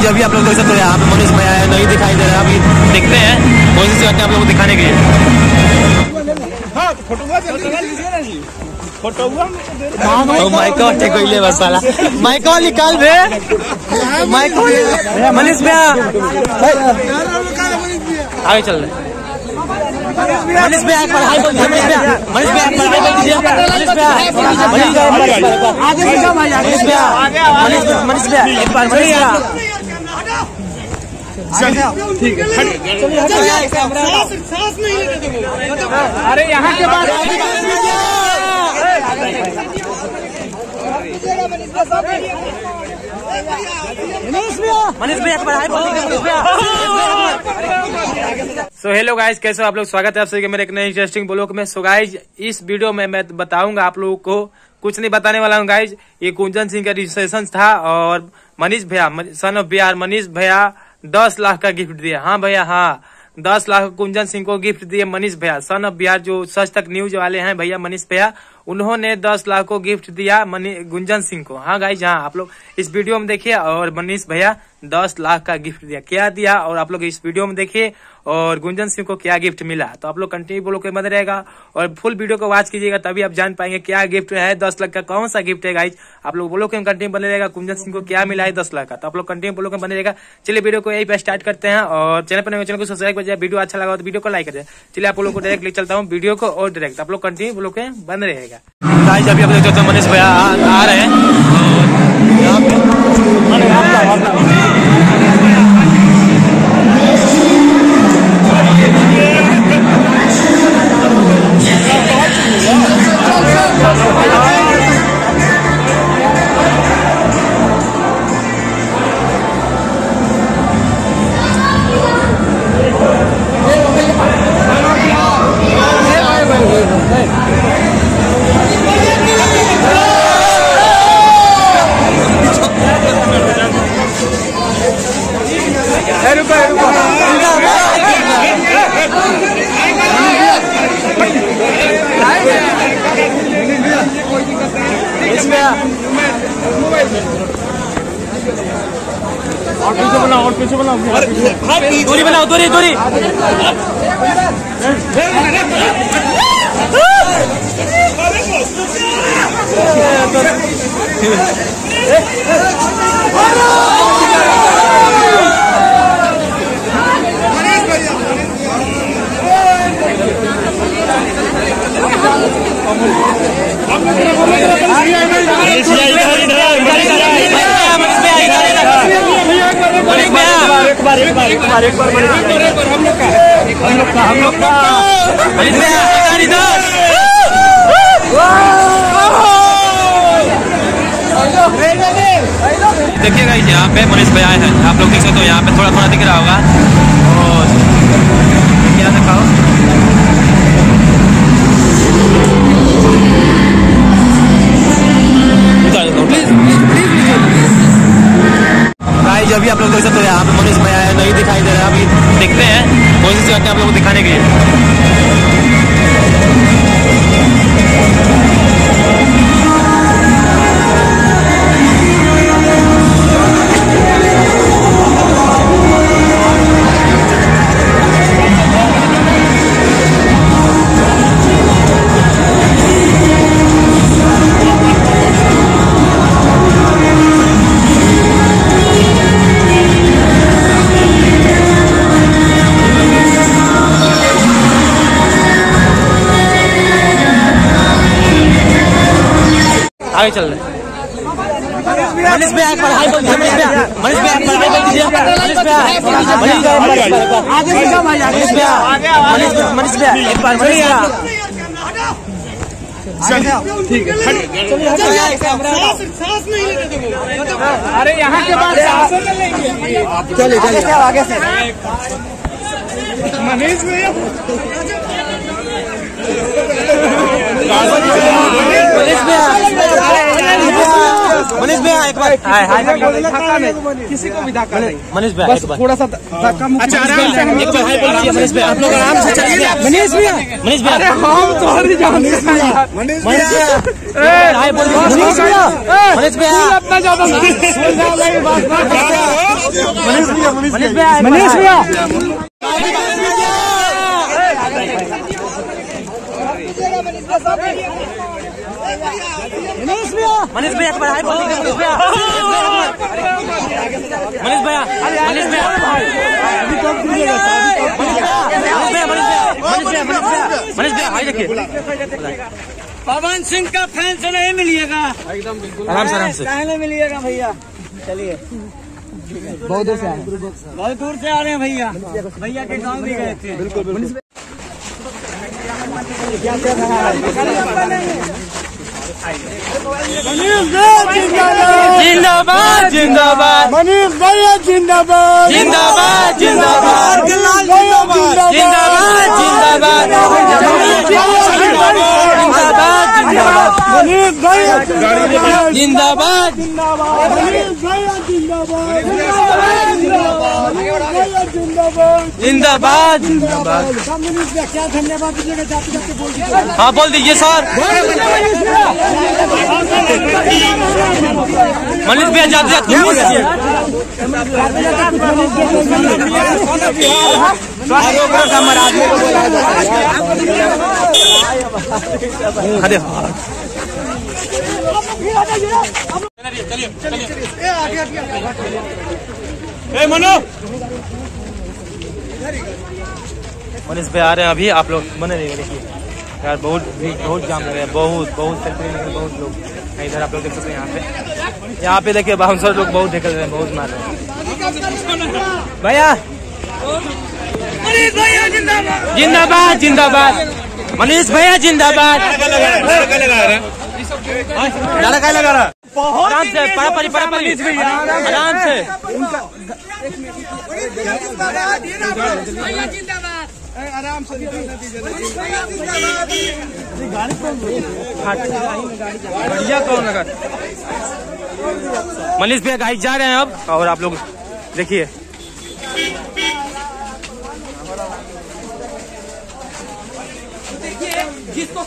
Guys अभी आप लोग देख सकते हो यहाँ पे मनीष भैया है, नहीं दिखाई दे रहा है। अभी देखते हैं, कोशिश करते हैं आप लोगों को दिखाने के लिए। माइक बस साला माइक निकाल भे, माइक मनीष भैया आगे चल रहे। मनीष भैया एक बार हाय बोल दीजिए, मनीष भैया एक बार हाय बोल दीजिए, मनीष भैया एक बार ठीक है। अरे यहाँ के बाद मनीष भैया एक बार हाय बोल दीजिए, मनीष भैया। सो हेलो गाइज, कैसे हो आप लोग? स्वागत है आप सभी के मेरे एक नए इंटरेस्टिंग ब्लॉग में। सो गाइज इस वीडियो में मैं बताऊंगा आप लोगों को, कुछ नहीं बताने वाला हूँ गाइज। ये कुंजन सिंह का रजिस्ट्रेशन था और मनीष भैया सन ऑफ बिहार मनीष भैया 10 लाख का गिफ्ट दिया। हाँ भैया हाँ, 10 लाख कुंजन सिंह को गिफ्ट दिए मनीष भैया सन ऑफ बिहार। जो सच तक न्यूज वाले हैं भैया मनीष भैया, उन्होंने 10 लाख को गिफ्ट दिया गुंजन सिंह को। हाँ गाइज हाँ, आप लोग इस वीडियो में देखिए। और मनीष भैया 10 लाख का गिफ्ट दिया, क्या दिया और आप लोग इस वीडियो में देखिए। और गुंजन सिंह को क्या गिफ्ट मिला, तो आप लोग कंटिन्यू बोलो के मत रहेगा और फुल वीडियो को वॉच कीजिएगा, तभी आप जान पाएंगे क्या गिफ्ट है। 10 लाख का कौन सा गिफ्ट है गाइज, आप लोग बोलो के कंटिन्यू बने रहेगा। गुंजन सिंह को क्या मिला है 10 लाख का, तो आप लोग कंटिन्यू बोलो के बने रहेगा। चलिए वीडियो को यही पे स्टार्ट करते हैं और चैनल पर चैनल को सब्सक्राइब कर दिया। वीडियो अच्छा लगा तो वीडियो को लाइक कर दिया। चलिए आप लोगों को डायरेक्ट ले चलता हूँ वीडियो को और डायरेक्ट आप लोग कंटिन्यू बोलो के बन रहेगा। गाइज अभी आप देख सकते हो मनीष भैया आ रहे हैं यहाँ पे। और पीछे बनाओ दूरी बनाओ, दूरी दूरी। एक बार हम लोग का देखिएगा यहाँ पे मनीष भैया आए हैं, आप लोग देख सकते हो। यहाँ पे थोड़ा थोड़ा दिख रहा होगा और क्या दिखाओ। गाइस अभी आप लोग देख सकते हो यहाँ पे मनीष भैया है, नहीं दिखाई दे रहा है। अभी देखते हैं, कोशिश करते हैं आप लोगों को दिखाने के लिए। आगे चल रहे। मनीष भैया एक बार हाय बोल दीजिए, मनीष भैया एक बार हाय बोल दीजिए, मनीष भैया एक बार ठीक है। अरे यहाँ के बाद चलिए चलिए आगे से मनीष भैया मनीष भैया एक बार किसी को भी धक्का नहीं। मनीष भैया बस थोड़ा सा धक्का मुक्की। एक बार हाय बोल दीजिए मनीष भैया, आप लोग आराम से चलिए। मनीष भैया अरे हम तो जानते हैं। मनीष भैया हाय बोल दीजिए। मनीष भैया अपना ज्यादा मनीष भैया मनीष भैया पढ़ाई बहुत मनीष भैया मनीष भैया मनीष भैया मनीष भैया भाई देखिए पवन सिंह का फैन से नहीं मिलिएगा, आराम से नहीं मिलिएगा भैया। चलिए बहुत दूर से आए आ रहे हैं भैया, भैया के गांव भी गए थे। बिल्कुल जिंदाबाद जिंदाबाद मनीष भैया जिंदाबाद जिंदाबाद जिंदाबाद जिंदाबाद जिंदाबाद मनीष भैया जिंदाबाद जिंदाबाद जिंदाबाद। क्या धन्यवाद दीजिएगा, जाते जाते बोल दीजिए। हाँ बोल दीजिए सर। मनीष भैया जाते जाते बोल दीजिए। मनीष भाई आ रहे हैं अभी, आप लोग बने रहिए। देखिए यार बहुत जाम लगे हैं, बहुत सेल्फी लेने के बहुत लोग इधर आप लोग देख सकते हैं। यहाँ पे देखिए बाउंसर लोग बहुत निकल रहे हैं, बहुत मार रहे हैं। भैया जिंदाबाद जिंदाबाद मनीष भैया जिंदाबाद। लगा रहा आराम से आराम से बढ़िया कौन लगा। मनीष भैया गाइड जा रहे हैं अब, और आप लोग देखिए जिसको